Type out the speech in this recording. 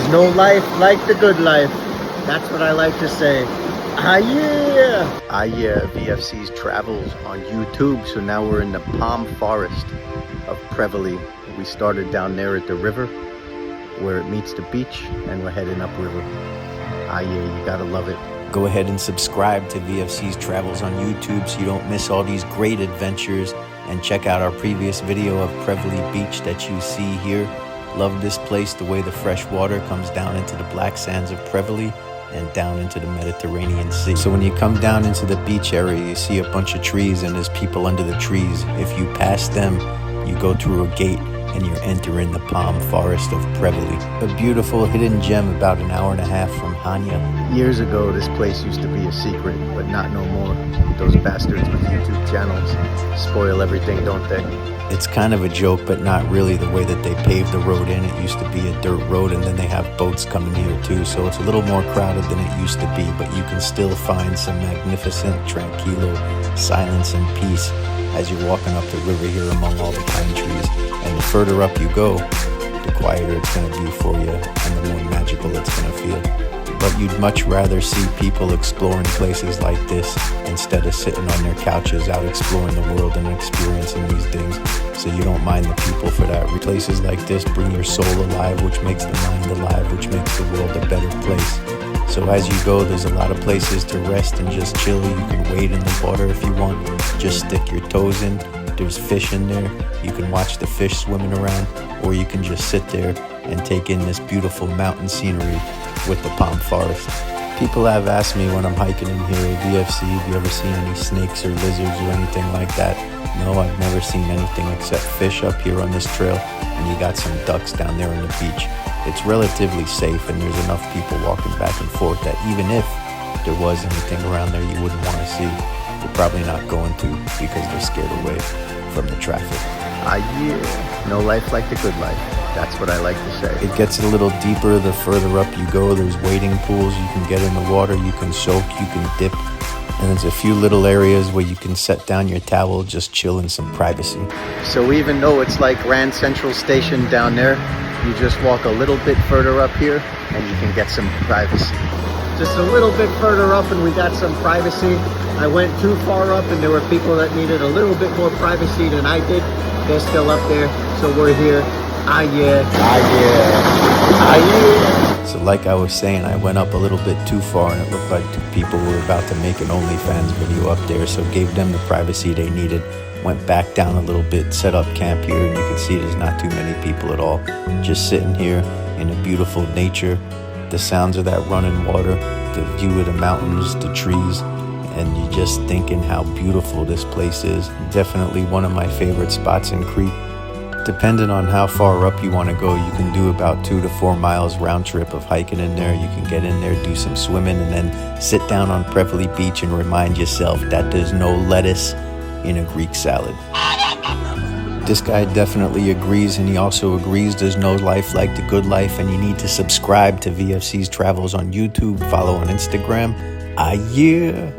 There's no life like the good life. That's what I like to say. Ah yeah! Ah yeah, VFC's travels on YouTube. So now we're in the Palm Forest of Preveli. We started down there at the river where it meets the beach, and we're heading upriver. Ah yeah, you gotta love it. Go ahead and subscribe to VFC's Travels on YouTube so you don't miss all these great adventures, and check out our previous video of Preveli Beach that you see here. Love this place, the way the fresh water comes down into the black sands of Preveli and down into the Mediterranean Sea. So when you come down into the beach area, you see a bunch of trees and there's people under the trees. If you pass them, you go through a gate and you're entering the Palm Forest of Preveli, a beautiful hidden gem about an hour and a half from Hanya. Years ago, this place used to be a secret, but not no more. Those bastards with YouTube channels spoil everything, don't they? It's kind of a joke, but not really, the way that they paved the road in. It used to be a dirt road, and then they have boats coming here too, so it's a little more crowded than it used to be, but you can still find some magnificent tranquilo silence and peace as you're walking up the river here among all the pine trees. And the further up you go, the quieter it's going to be for you and the more magical it's going to feel. But you'd much rather see people exploring places like this instead of sitting on their couches out exploring the world and experiencing these things. So you don't mind the people for that. Places like this bring your soul alive, which makes the mind alive, which makes the world a better place. So as you go, there's a lot of places to rest and just chill. You can wade in the water if you want. Just stick your toes in. There's fish in there. You can watch the fish swimming around, or you can just sit there and take in this beautiful mountain scenery with the Palm Forest. People have asked me when I'm hiking in here at VFC, have you ever seen any snakes or lizards or anything like that? No, I've never seen anything except fish up here on this trail, and you got some ducks down there on the beach. It's relatively safe, and there's enough people walking back and forth that even if there was anything around there you wouldn't want to see, you're probably not going to, because they're scared away from the traffic. Ah yeah, no life like the good life. That's what I like to say. It gets a little deeper the further up you go. There's wading pools, you can get in the water, you can soak, you can dip. And there's a few little areas where you can set down your towel, just chill in some privacy. So even though it's like Grand Central Station down there, you just walk a little bit further up here and you can get some privacy. Just a little bit further up and we got some privacy. I went too far up and there were people that needed a little bit more privacy than I did. They're still up there, so we're here. Ah yeah, ah yeah, ah yeah. So like I was saying, I went up a little bit too far and it looked like two people were about to make an OnlyFans video up there, so gave them the privacy they needed. Went back down a little bit, set up camp here, and you can see there's not too many people at all. Just sitting here in the beautiful nature, the sounds of that running water, the view of the mountains, the trees, and you're just thinking how beautiful this place is. Definitely one of my favorite spots in Crete. Depending on how far up you want to go, you can do about 2 to 4 miles round trip of hiking in there. You can get in there, do some swimming, and then sit down on Preveli Beach and remind yourself that there's no lettuce in a Greek salad. This guy definitely agrees, and he also agrees there's no life like the good life, and you need to subscribe to VFC's Travels on YouTube, follow on Instagram. Ah yeah!